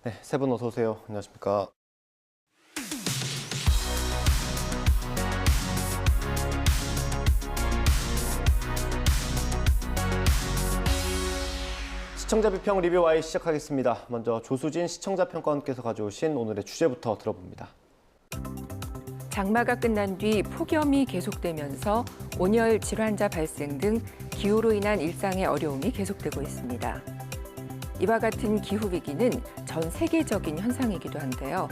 네, 세 분 어서 오세요. 안녕하십니까. 시청자 비평 리뷰 Y 시작하겠습니다. 먼저 조수진 시청자 평가원께서 가져오신 오늘의 주제부터 들어봅니다. 장마가 끝난 뒤 폭염이 계속되면서 온열 질환자 발생 등 기후로 인한 일상의 어려움이 계속되고 있습니다. 이와 같은 기후 위기는 전 세계적인 현상이기도 한데요.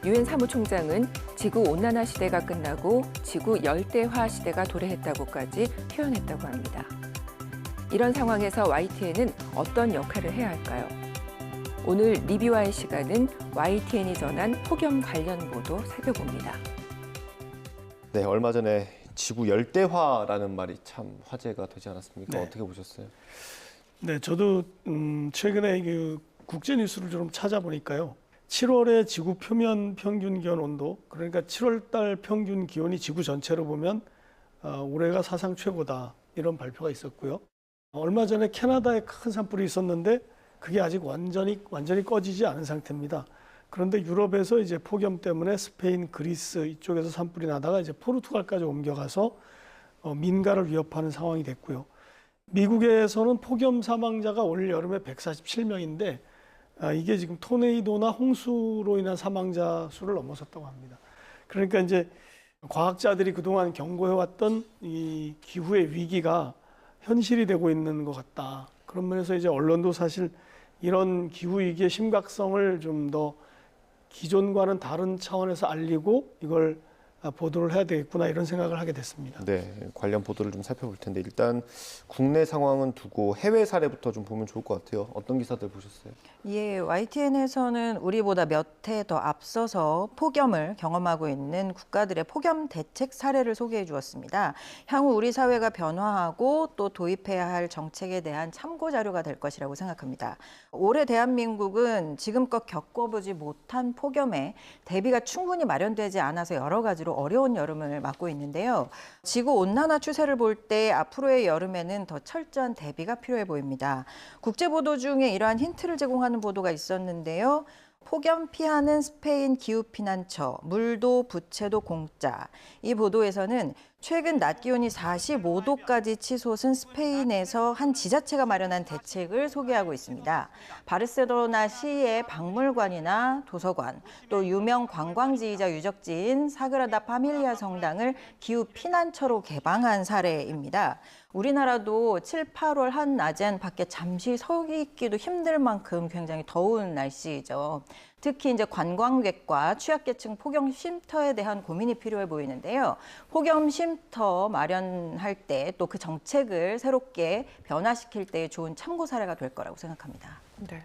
유엔 사무총장은 지구 온난화 시대가 끝나고 지구 열대화 시대가 도래했다고까지 표현했다고 합니다. 이런 상황에서 YTN은 어떤 역할을 해야 할까요? 오늘 리뷰와의 시간은 YTN이 전한 폭염 관련 보도 살펴봅니다. 네, 얼마 전에 지구 열대화라는 말이 참 화제가 되지 않았습니까? 네. 어떻게 보셨어요? 네, 저도 최근에 그 국제 뉴스를 좀 찾아보니까요. 7월의 지구 표면 평균 기온 온도, 그러니까 7월 달 평균 기온이 지구 전체로 보면 올해가 사상 최고다, 이런 발표가 있었고요. 얼마 전에 캐나다에 큰 산불이 있었는데 그게 아직 완전히 꺼지지 않은 상태입니다. 그런데 유럽에서 이제 폭염 때문에 스페인, 그리스 이쪽에서 산불이 나다가 이제 포르투갈까지 옮겨가서 민가를 위협하는 상황이 됐고요. 미국에서는 폭염 사망자가 올 여름에 147명인데 이게 지금 토네이도나 홍수로 인한 사망자 수를 넘어섰다고 합니다. 그러니까 이제 과학자들이 그동안 경고해왔던 이 기후의 위기가 현실이 되고 있는 것 같다. 그런 면에서 이제 언론도 사실 이런 기후 위기의 심각성을 좀 더 기존과는 다른 차원에서 알리고 이걸 보도를 해야 되겠구나, 이런 생각을 하게 됐습니다. 네, 관련 보도를 좀 살펴볼 텐데 일단 국내 상황은 두고 해외 사례부터 좀 보면 좋을 것 같아요. 어떤 기사들 보셨어요? 예, YTN에서는 우리보다 몇 해 더 앞서서 폭염을 경험하고 있는 국가들의 폭염 대책 사례를 소개해 주었습니다. 향후 우리 사회가 변화하고 또 도입해야 할 정책에 대한 참고 자료가 될 것이라고 생각합니다. 올해 대한민국은 지금껏 겪어보지 못한 폭염에 대비가 충분히 마련되지 않아서 여러 가지로 어려운 여름을 맞고 있는데요. 지구 온난화 추세를 볼 때 앞으로의 여름에는 더 철저한 대비가 필요해 보입니다. 국제 보도 중에 이러한 힌트를 제공하는 보도가 있었는데요. 폭염 피하는 스페인 기후피난처, 물도 부채도 공짜. 이 보도에서는 최근 낮 기온이 45도까지 치솟은 스페인에서 한 지자체가 마련한 대책을 소개하고 있습니다. 바르셀로나 시의 박물관이나 도서관, 또 유명 관광지이자 유적지인 사그라다 파밀리아 성당을 기후피난처로 개방한 사례입니다. 우리나라도 7, 8월 한낮엔 밖에 잠시 서 있기도 힘들 만큼 굉장히 더운 날씨이죠. 특히 이제 관광객과 취약계층 폭염 쉼터에 대한 고민이 필요해 보이는데요. 폭염 쉼터 마련할 때 또 그 정책을 새롭게 변화시킬 때 좋은 참고 사례가 될 거라고 생각합니다. 네.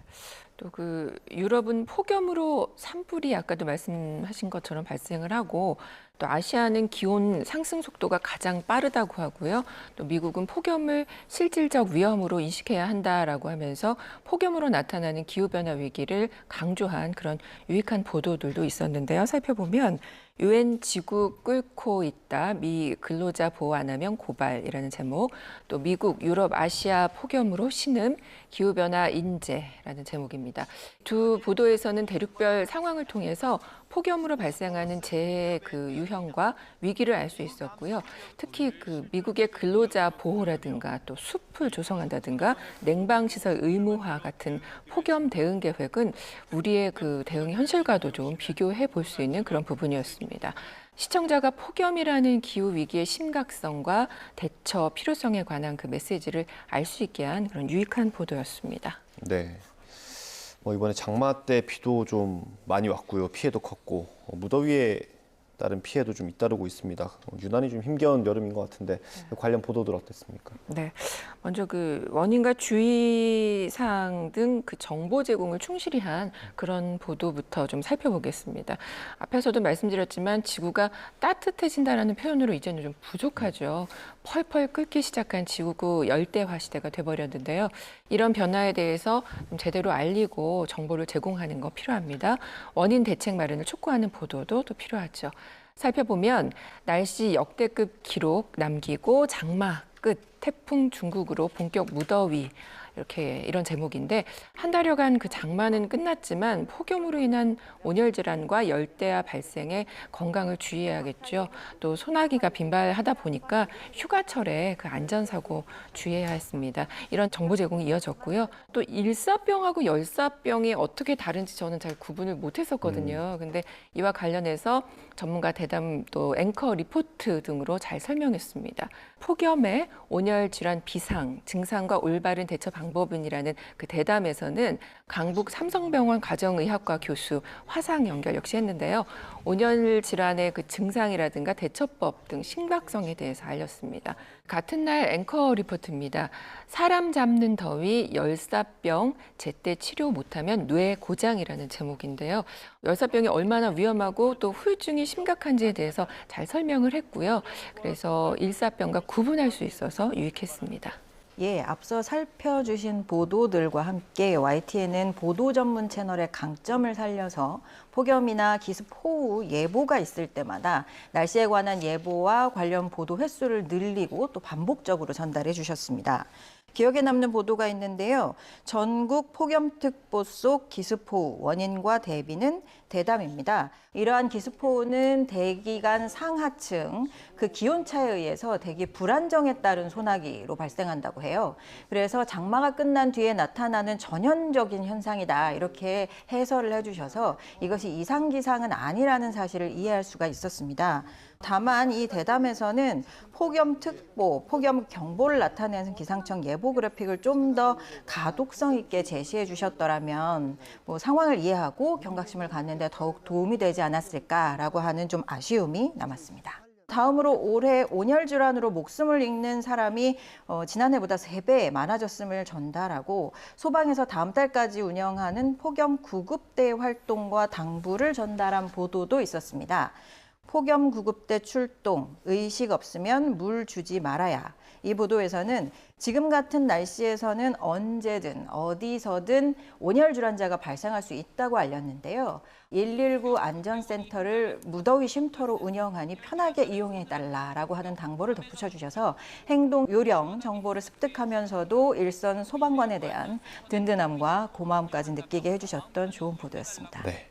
또 그 유럽은 폭염으로 산불이 아까도 말씀하신 것처럼 발생을 하고 또 아시아는 기온 상승 속도가 가장 빠르다고 하고요. 또 미국은 폭염을 실질적 위험으로 인식해야 한다라고 하면서 폭염으로 나타나는 기후변화 위기를 강조한 그런 유익한 보도들도 있었는데요. 살펴보면 유엔 지구 끓고 있다. 미 근로자 보호 안 하면 고발이라는 제목, 또 미국, 유럽, 아시아 폭염으로 신음, 기후변화 인재라는 제목입니다. 두 보도에서는 대륙별 상황을 통해서 폭염으로 발생하는 재해 그 유형과 위기를 알 수 있었고요. 특히 그 미국의 근로자 보호라든가 또 숲을 조성한다든가 냉방시설 의무화 같은 폭염 대응 계획은 우리의 그 대응 현실과도 좀 비교해 볼 수 있는 그런 부분이었습니다. 시청자가 폭염이라는 기후 위기의 심각성과 대처 필요성에 관한 그 메시지를 알 수 있게 한 그런 유익한 보도였습니다. 네. 이번에 장마 때 비도 좀 많이 왔고요. 피해도 컸고 무더위에 따른 피해도 좀 잇따르고 있습니다. 유난히 좀 힘겨운 여름인 것 같은데 관련 보도들 어땠습니까? 네, 먼저 그 원인과 주의사항 등 그 정보 제공을 충실히 한 그런 보도부터 좀 살펴보겠습니다. 앞에서도 말씀드렸지만 지구가 따뜻해진다라는 표현으로 이제는 좀 부족하죠. 펄펄 끓기 시작한 지구 열대화 시대가 돼버렸는데요. 이런 변화에 대해서 좀 제대로 알리고 정보를 제공하는 거 필요합니다. 원인 대책 마련을 촉구하는 보도도 또 필요하죠. 살펴보면 날씨 역대급 기록 남기고 장마 끝, 태풍 중국으로 본격 무더위. 이렇게 이런 제목인데 한 달여간 그 장마는 끝났지만 폭염으로 인한 온열 질환과 열대야 발생에 건강을 주의해야겠죠. 또 소나기가 빈발하다 보니까 휴가철에 그 안전사고 주의해야 했습니다. 이런 정보 제공이 이어졌고요. 또 일사병하고 열사병이 어떻게 다른지 저는 잘 구분을 못했었거든요. 근데 이와 관련해서 전문가 대담 또 앵커 리포트 등으로 잘 설명했습니다. 폭염의 온열 질환 비상, 증상과 올바른 대처 방법은이라는 그 대담에서는 강북 삼성병원 가정의학과 교수 화상 연결 역시 했는데요. 온열 질환의 그 증상이라든가 대처법 등 심각성에 대해서 알렸습니다. 같은 날 앵커 리포트입니다. 사람 잡는 더위, 열사병, 제때 치료 못하면 뇌 고장이라는 제목인데요. 열사병이 얼마나 위험하고 또 후유증이 심각한지에 대해서 잘 설명을 했고요. 그래서 일사병과 구분할 수 있어서 유익했습니다. 예, 앞서 살펴주신 보도들과 함께 YTN은 보도 전문 채널의 강점을 살려서 폭염이나 기습 호우 예보가 있을 때마다 날씨에 관한 예보와 관련 보도 횟수를 늘리고 또 반복적으로 전달해 주셨습니다. 기억에 남는 보도가 있는데요. 전국 폭염특보 속 기습호우 원인과 대비는 대담입니다. 이러한 기습호우는 대기간 상하층, 그 기온차에 의해서 대기 불안정에 따른 소나기로 발생한다고 해요. 그래서 장마가 끝난 뒤에 나타나는 전형적인 현상이다. 이렇게 해설을 해주셔서 이것이 이상기상은 아니라는 사실을 이해할 수가 있었습니다. 다만 이 대담에서는 폭염특보, 폭염경보를 나타내는 기상청 예보 그래픽을 좀 더 가독성 있게 제시해 주셨더라면 상황을 이해하고 경각심을 갖는 데 더욱 도움이 되지 않았을까라고 하는 좀 아쉬움이 남았습니다. 다음으로 올해 온열 질환으로 목숨을 잃는 사람이 지난해보다 3배 많아졌음을 전달하고 소방에서 다음 달까지 운영하는 폭염 구급대 활동과 당부를 전달한 보도도 있었습니다. 폭염 구급대 출동, 의식 없으면 물 주지 말아야. 이 보도에서는 지금 같은 날씨에서는 언제든 어디서든 온열 질환자가 발생할 수 있다고 알렸는데요. 119 안전센터를 무더위 쉼터로 운영하니 편하게 이용해달라라고 하는 당부를 덧붙여 주셔서 행동 요령 정보를 습득하면서도 일선 소방관에 대한 든든함과 고마움까지 느끼게 해주셨던 좋은 보도였습니다. 네.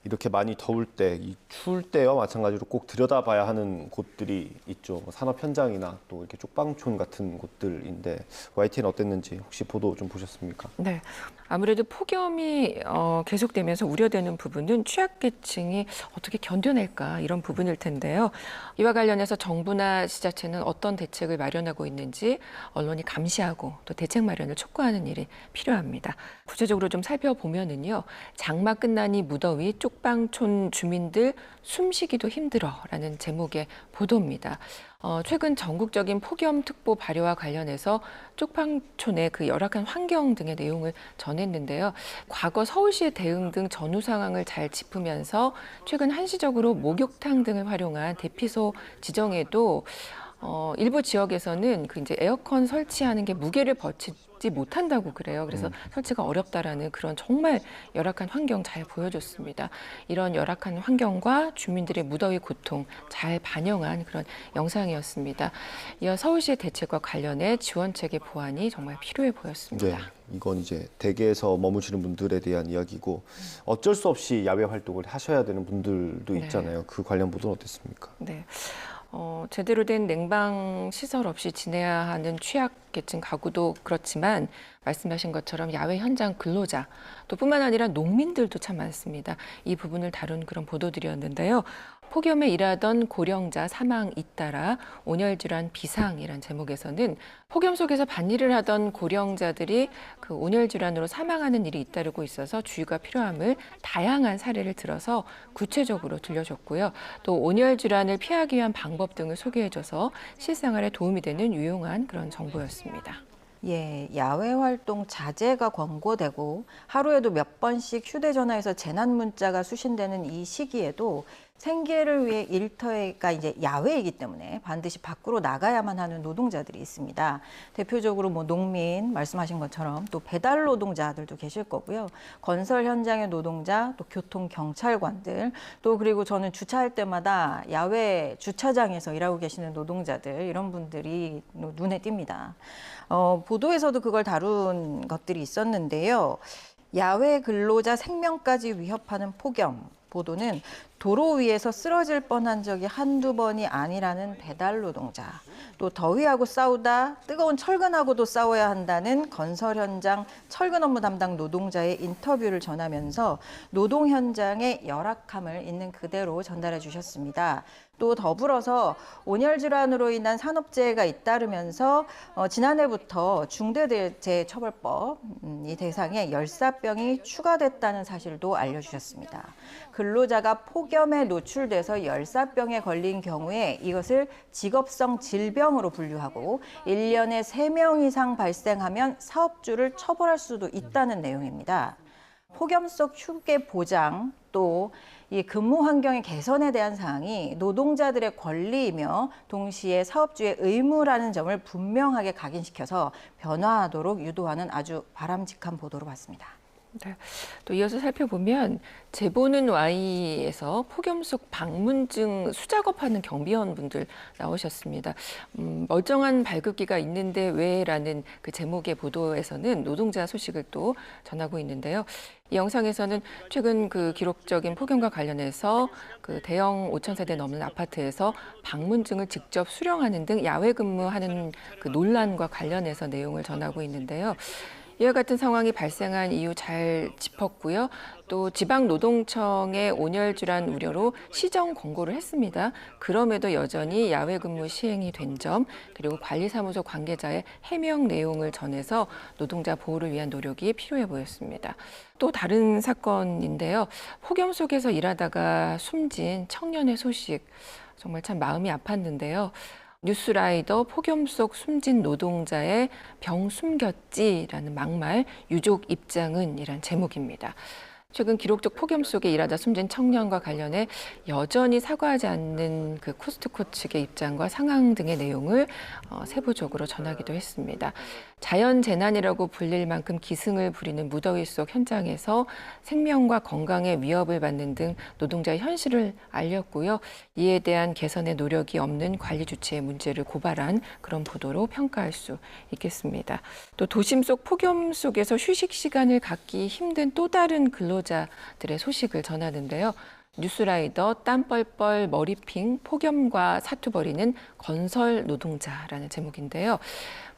이렇게 많이 더울 때, 이 추울 때와 마찬가지로 꼭 들여다봐야 하는 곳들이 있죠. 산업 현장이나 또 이렇게 쪽방촌 같은 곳들인데 YTN 어땠는지 혹시 보도 좀 보셨습니까? 네. 아무래도 폭염이 계속되면서 우려되는 부분은 취약계층이 어떻게 견뎌낼까 이런 부분일 텐데요. 이와 관련해서 정부나 지자체는 어떤 대책을 마련하고 있는지 언론이 감시하고 또 대책 마련을 촉구하는 일이 필요합니다. 구체적으로 좀 살펴보면은요. 장마 끝나니 무더위 쪽방촌 주민들 숨쉬기도 힘들어라는 제목의 보도입니다. 최근 전국적인 폭염특보 발효와 관련해서 쪽방촌의 그 열악한 환경 등의 내용을 전했는데요. 과거 서울시의 대응 등 전후 상황을 잘 짚으면서 최근 한시적으로 목욕탕 등을 활용한 대피소 지정에도 일부 지역에서는 그 이제 에어컨 설치하는 게 무게를 버티지 못한다고 그래요. 그래서 설치가 어렵다라는 그런 정말 열악한 환경 잘 보여줬습니다. 이런 열악한 환경과 주민들의 무더위 고통 잘 반영한 그런 영상이었습니다. 이어 서울시의 대책과 관련해 지원책의 보완이 정말 필요해 보였습니다. 네, 이건 이제 댁에서 머무시는 분들에 대한 이야기고 어쩔 수 없이 야외 활동을 하셔야 되는 분들도 있잖아요. 그 관련 보도는 어땠습니까? 네. 제대로 된 냉방 시설 없이 지내야 하는 취약계층 가구도 그렇지만 말씀하신 것처럼 야외 현장 근로자 또 뿐만 아니라 농민들도 참 많습니다. 이 부분을 다룬 그런 보도들이었는데요. 폭염에 일하던 고령자 사망 잇따라 온열질환 비상이란 제목에서는 폭염 속에서 밭일을 하던 고령자들이 그 온열질환으로 사망하는 일이 잇따르고 있어서 주의가 필요함을 다양한 사례를 들어서 구체적으로 들려줬고요. 또 온열질환을 피하기 위한 방법 등을 소개해줘서 실생활에 도움이 되는 유용한 그런 정보였습니다. 예, 야외 활동 자제가 권고되고 하루에도 몇 번씩 휴대전화에서 재난 문자가 수신되는 이 시기에도 생계를 위해 일터가 이제 야외이기 때문에 반드시 밖으로 나가야만 하는 노동자들이 있습니다. 대표적으로 뭐 농민 말씀하신 것처럼 또 배달 노동자들도 계실 거고요. 건설 현장의 노동자, 또 교통 경찰관들, 또 그리고 저는 주차할 때마다 야외 주차장에서 일하고 계시는 노동자들 이런 분들이 눈에 띕니다. 보도에서도 그걸 다룬 것들이 있었는데요. 야외 근로자 생명까지 위협하는 폭염. 보도는 도로 위에서 쓰러질 뻔한 적이 한두 번이 아니라는 배달 노동자, 또 더위하고 싸우다 뜨거운 철근하고도 싸워야 한다는 건설 현장 철근 업무 담당 노동자의 인터뷰를 전하면서 노동 현장의 열악함을 있는 그대로 전달해 주셨습니다. 또 더불어서 온열 질환으로 인한 산업재해가 잇따르면서 지난해부터 중대재해처벌법 이 대상에 열사병이 추가됐다는 사실도 알려주셨습니다. 근로자가 폭염에 노출돼서 열사병에 걸린 경우에 이것을 직업성 질병으로 분류하고 1년에 3명 이상 발생하면 사업주를 처벌할 수도 있다는 내용입니다. 폭염 속 휴게 보장, 또 이 근무 환경의 개선에 대한 사항이 노동자들의 권리이며 동시에 사업주의 의무라는 점을 분명하게 각인시켜서 변화하도록 유도하는 아주 바람직한 보도로 봤습니다. 네. 또 이어서 살펴보면 제보는 Y에서 폭염 속 방문증 수작업하는 경비원분들 나오셨습니다. 멀쩡한 발급기가 있는데 왜라는 그 제목의 보도에서는 노동자 소식을 또 전하고 있는데요. 이 영상에서는 최근 그 기록적인 폭염과 관련해서 그 대형 5,000세대 넘는 아파트에서 방문증을 직접 수령하는 등 야외 근무하는 그 논란과 관련해서 내용을 전하고 있는데요. 이와 같은 상황이 발생한 이유 잘 짚었고요. 또 지방노동청의 온열질환 우려로 시정 권고를 했습니다. 그럼에도 여전히 야외 근무 시행이 된 점, 그리고 관리사무소 관계자의 해명 내용을 전해서 노동자 보호를 위한 노력이 필요해 보였습니다. 또 다른 사건인데요. 폭염 속에서 일하다가 숨진 청년의 소식, 정말 참 마음이 아팠는데요. 뉴스라이더 폭염 속 숨진 노동자의 병 숨겼지라는 막말, 유족 입장은 이란 제목입니다. 최근 기록적 폭염 속에 일하다 숨진 청년과 관련해 여전히 사과하지 않는 그 코스트코 측의 입장과 상황 등의 내용을 세부적으로 전하기도 했습니다. 자연재난이라고 불릴 만큼 기승을 부리는 무더위 속 현장에서 생명과 건강에 위협을 받는 등 노동자의 현실을 알렸고요. 이에 대한 개선의 노력이 없는 관리 주체의 문제를 고발한 그런 보도로 평가할 수 있겠습니다. 또 도심 속 폭염 속에서 휴식 시간을 갖기 힘든 또 다른 근로자들의 소식을 전하는데요. 뉴스라이더 땀 뻘뻘 머리핑 폭염과 사투 벌이는 건설 노동자라는 제목인데요.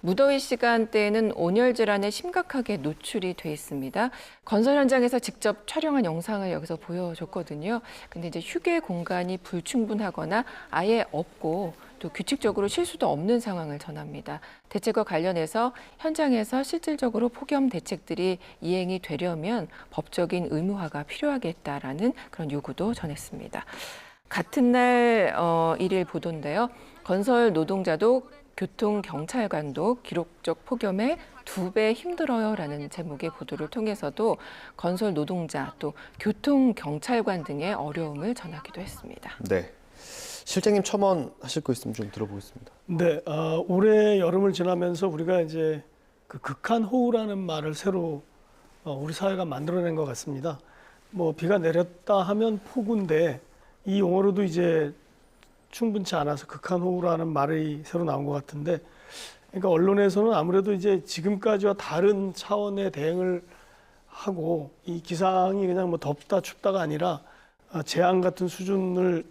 무더위 시간대에는 온열 질환에 심각하게 노출이 돼 있습니다. 건설 현장에서 직접 촬영한 영상을 여기서 보여줬거든요. 근데 이제 휴게 공간이 불충분하거나 아예 없고 또 규칙적으로 쉴 수도 없는 상황을 전합니다. 대책과 관련해서 현장에서 실질적으로 폭염 대책들이 이행이 되려면 법적인 의무화가 필요하겠다라는 그런 요구도 전했습니다. 같은 날 1일 보도인데요. 건설 노동자도 교통경찰관도 기록적 폭염에 2배 힘들어요라는 제목의 보도를 통해서도 건설 노동자 또 교통경찰관 등의 어려움을 전하기도 했습니다. 네. 실장님 첨언하실 거 있으면 좀 들어보겠습니다. 네, 올해 여름을 지나면서 우리가 이제 그 극한호우라는 말을 새로 우리 사회가 만들어낸 것 같습니다. 뭐 비가 내렸다 하면 폭우인데 이 용어로도 이제 충분치 않아서 극한호우라는 말이 새로 나온 것 같은데, 그러니까 언론에서는 아무래도 이제 지금까지와 다른 차원의 대응을 하고 이 기상이 그냥 뭐 덥다 춥다가 아니라 재앙 같은 수준을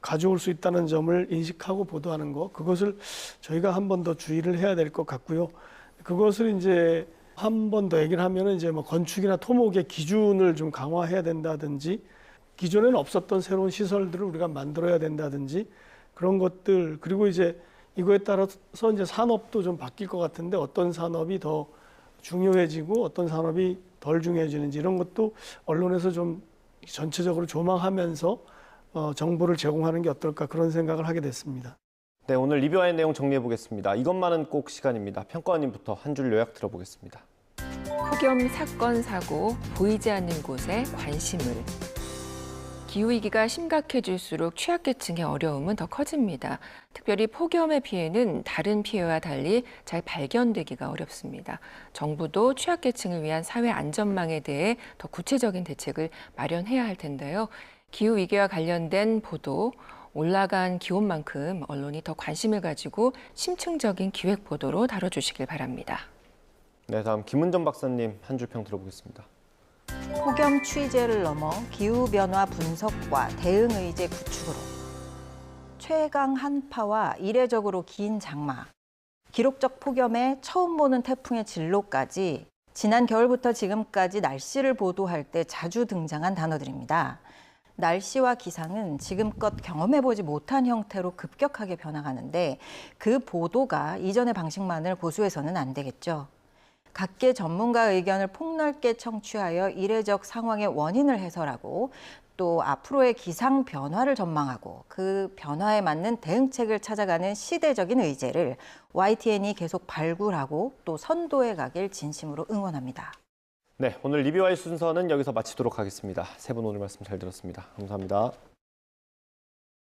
가져올 수 있다는 점을 인식하고 보도하는 것, 그것을 저희가 한 번 더 주의를 해야 될 것 같고요. 그것을 이제 한 번 더 얘기를 하면은 이제 뭐 건축이나 토목의 기준을 좀 강화해야 된다든지, 기존에는 없었던 새로운 시설들을 우리가 만들어야 된다든지 그런 것들, 그리고 이제 이거에 따라서 이제 산업도 좀 바뀔 것 같은데 어떤 산업이 더 중요해지고 어떤 산업이 덜 중요해지는지 이런 것도 언론에서 좀 전체적으로 조망하면서 정보를 제공하는 게 어떨까 그런 생각을 하게 됐습니다. 네, 오늘 리뷰하는 내용 정리해 보겠습니다. 이것만은 꼭 시간입니다. 평가원님부터 한 줄 요약 들어보겠습니다. 폭염 사건 사고 보이지 않는 곳에 관심을. 기후위기가 심각해질수록 취약계층의 어려움은 더 커집니다. 특별히 폭염의 피해는 다른 피해와 달리 잘 발견되기가 어렵습니다. 정부도 취약계층을 위한 사회 안전망에 대해 더 구체적인 대책을 마련해야 할 텐데요. 기후위기와 관련된 보도, 올라간 기온만큼 언론이 더 관심을 가지고 심층적인 기획 보도로 다뤄주시길 바랍니다. 네, 다음 김은정 박사님 한 줄 평 들어보겠습니다. 폭염 취재를 넘어 기후변화 분석과 대응 의제 구축으로 최강 한파와 이례적으로 긴 장마, 기록적 폭염에 처음 보는 태풍의 진로까지 지난 겨울부터 지금까지 날씨를 보도할 때 자주 등장한 단어들입니다. 날씨와 기상은 지금껏 경험해보지 못한 형태로 급격하게 변화가는데 그 보도가 이전의 방식만을 고수해서는 안 되겠죠. 각계 전문가 의견을 폭넓게 청취하여 이례적 상황의 원인을 해설하고 또 앞으로의 기상 변화를 전망하고 그 변화에 맞는 대응책을 찾아가는 시대적인 의제를 YTN이 계속 발굴하고 또 선도해 가길 진심으로 응원합니다. 네, 오늘 리뷰와의 순서는 여기서 마치도록 하겠습니다. 세 분 오늘 말씀 잘 들었습니다. 감사합니다.